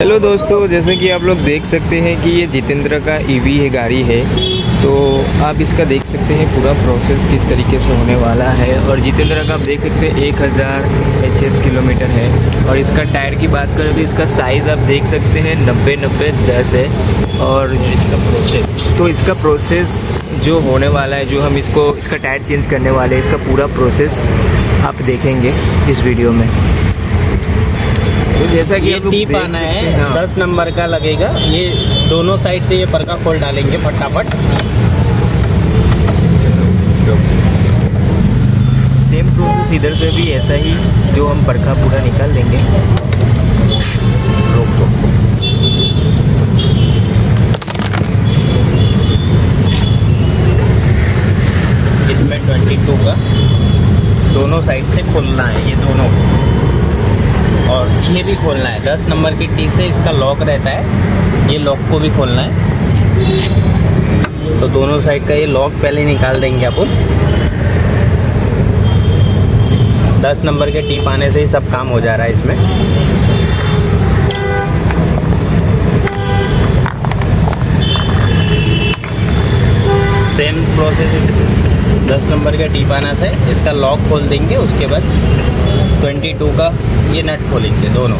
Hello दोस्तों, जैसे कि आप लोग देख सकते हैं कि ये जितेंद्र का ईवी है, गाड़ी है। तो आप इसका देख सकते हैं पूरा प्रोसेस किस तरीके से होने वाला है। और जितेंद्र का आप देख सकते हैं 1000 HS किलोमीटर है। और इसका टायर की बात करें तो इसका साइज़ आप देख सकते हैं 90-90-10 है। और इसका प्रोसेस जो होने वाला है, जो हम इसका टायर चेंज करने वाले हैं, इसका पूरा प्रोसेस आप देखेंगे इस वीडियो में। तो जैसा कि ये टीप आना है, 10 नंबर का लगेगा। ये दोनों साइड से ये परका खोल डालेंगे फटाफट। सेम प्रोसेस इधर से भी ऐसा ही, जो हम परखा पूरा निकाल देंगे। रोको, इसमें 22 का दोनों साइड से खोलना है, ये दोनों, और ये भी खोलना है। 10 नंबर की टी से इसका लॉक रहता है, ये लॉक को भी खोलना है। तो दोनों साइड का ये लॉक पहले निकाल देंगे अपन। 10 नंबर के टीप आने से ही सब काम हो जा रहा है इसमें। सेम प्रोसेस 10 नंबर के टीप आना से इसका लॉक खोल देंगे। उसके बाद 22 का ये नट खोलेंगे दोनों,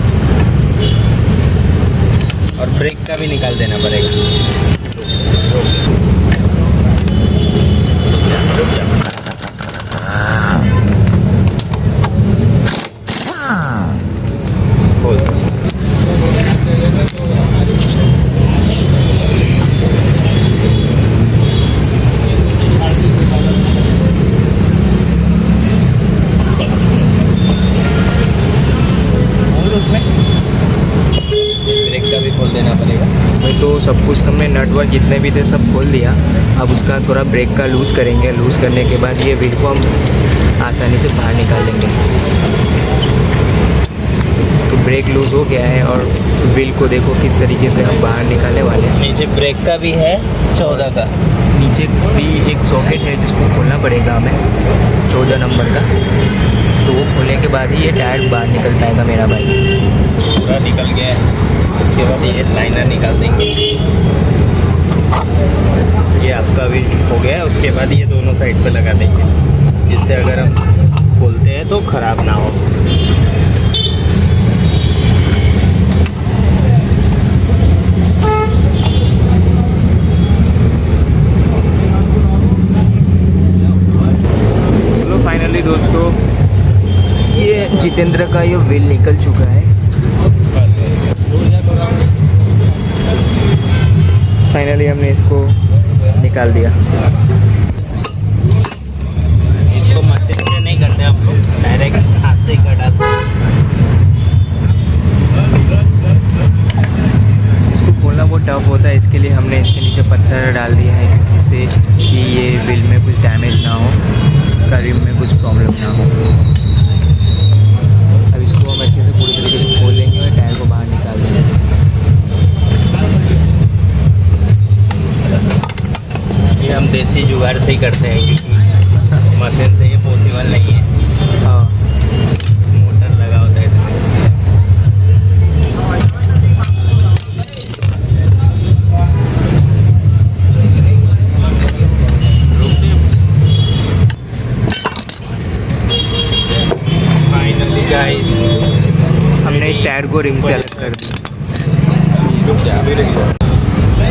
और ब्रेक का भी निकाल देना पड़ेगा। तो सब कुछ हमने नट वर्क जितने भी थे सब खोल दिया। अब उसका थोड़ा ब्रेक का लूज़ करेंगे। लूज़ करने के बाद ये व्हील को हम आसानी से बाहर निकाल लेंगे। तो ब्रेक लूज़ हो गया है और व्हील को देखो किस तरीके से हम बाहर निकालने वाले हैं। नीचे ब्रेक का भी है 14 का। नीचे भी एक सॉकेट है जिसको खोलना पड़ेगा हमें, 14 नंबर का। तो वो खोलने के बाद ही ये टायर बाहर निकल पाएगा मेरा भाई। पूरा निकल गया है। उसके बाद ये लाइनर निकाल देंगे। ये आपका भी हो गया है। उसके बाद ये दोनों साइड पे लगा देंगे, जिससे अगर हम खोलते हैं तो ख़राब ना हो। चलो फाइनली दोस्तों, ये जितेंद्र का ये व्हील निकल चुका है। फाइनली हमने इसको निकाल दिया। इसको मशीन से नहीं करते हम लोग, डायरेक्ट हाथ से ही कटाते हैं। इसको खोलना बहुत टफ होता है, इसके लिए हमने इसके नीचे पत्थर डाल दिया है, जिससे कि ये व्हील में कुछ डैमेज ना हो, इसका रिम में कुछ प्रॉब्लम ना हो। अब इसको हम अच्छे से पूरी तरीके से खोल लेंगे और टायर को बाहर निकाल देंगे। ये हम देसी जुगाड़ से ही करते हैं, क्योंकि मशीन से ये पॉसिबल नहीं है। हाँ, मोटर लगा होता है इसमें। फाइनली गाइस, हमने इस टायर को रिम से अलग कर दिया।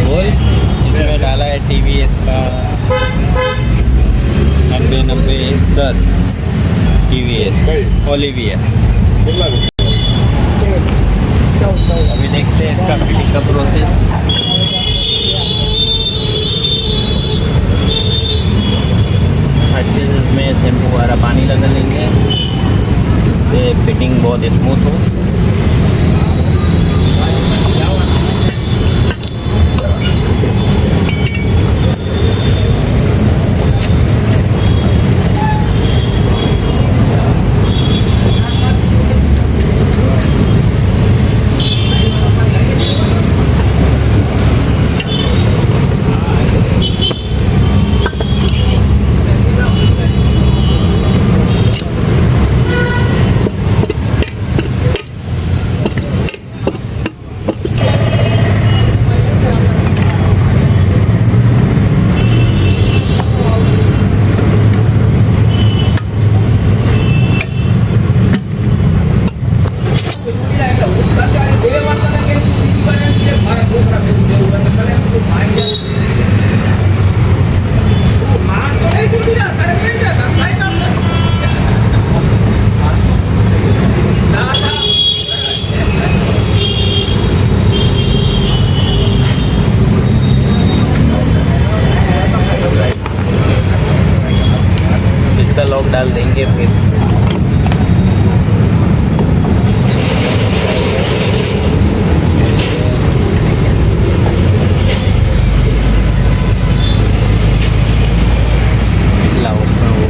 बोल, इसमें डाला है TVS का 90-90-10 TVS ओलिविया। अभी देखते हैं इसका फिटिंग का प्रोसेस। अच्छे से इसमें शैम्पू वाला पानी लगा लेंगे, जिससे फिटिंग बहुत स्मूथ हो। लॉक डाल देंगे फिर। लाओ उसमें वो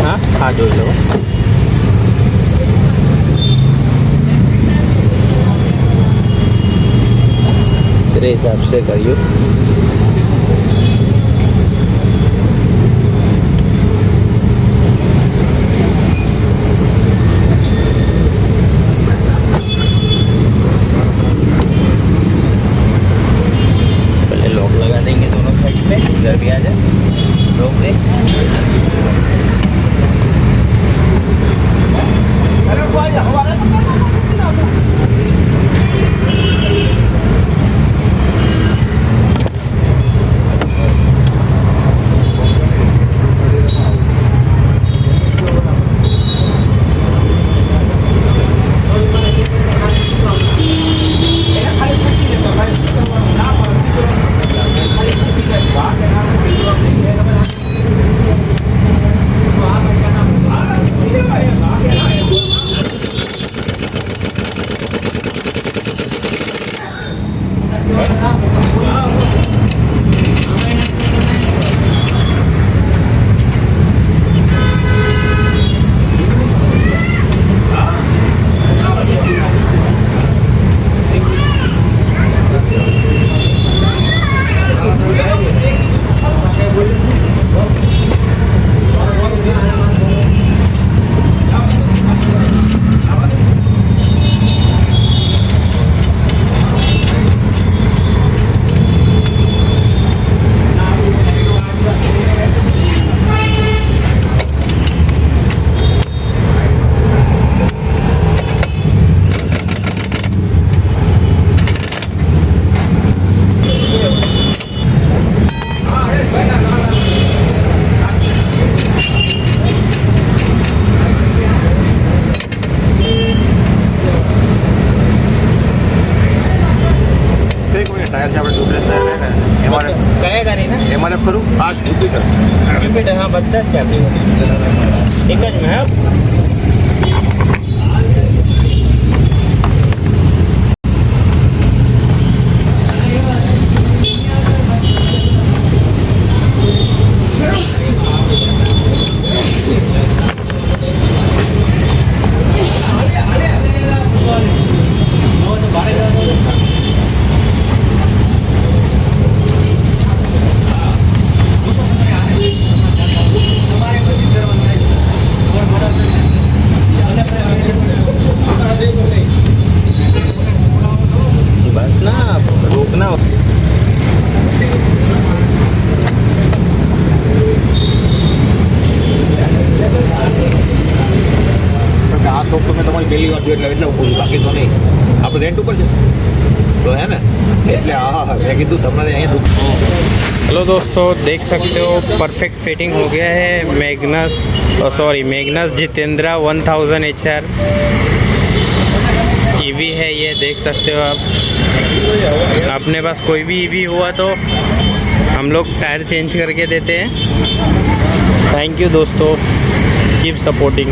हाँ हाँ जोड़ लो। तेरे हिसाब से करियो। पहले लॉक लगा देंगे दोनों साइड पे, इधर भी आ जाए। रोक दे। કયા ગાડી ના એમાં ખરું આ જુપિટર જુપિટર? હા બધા જ છે આપણી એક જ મેં હા। बस ना रोकना। આ શોપ તો મેં તમારી પહેલી વાર જોઈ એટલે હું પૂછું, બાકી તો નહીં। આપણે રેન્ટ ઉપર છે તો है ना, એટલે હા હા मैं कीधु તમારે અહીંયા। हेलो दोस्तों, देख सकते हो परफेक्ट फिटिंग हो गया है मैग्नस जितेंद्रा 1000 HR ईवी है ये, देख सकते हो आप। अपने पास कोई भी ईवी हुआ तो हम लोग टायर चेंज करके देते हैं। थैंक यू दोस्तों, कीप सपोर्टिंग।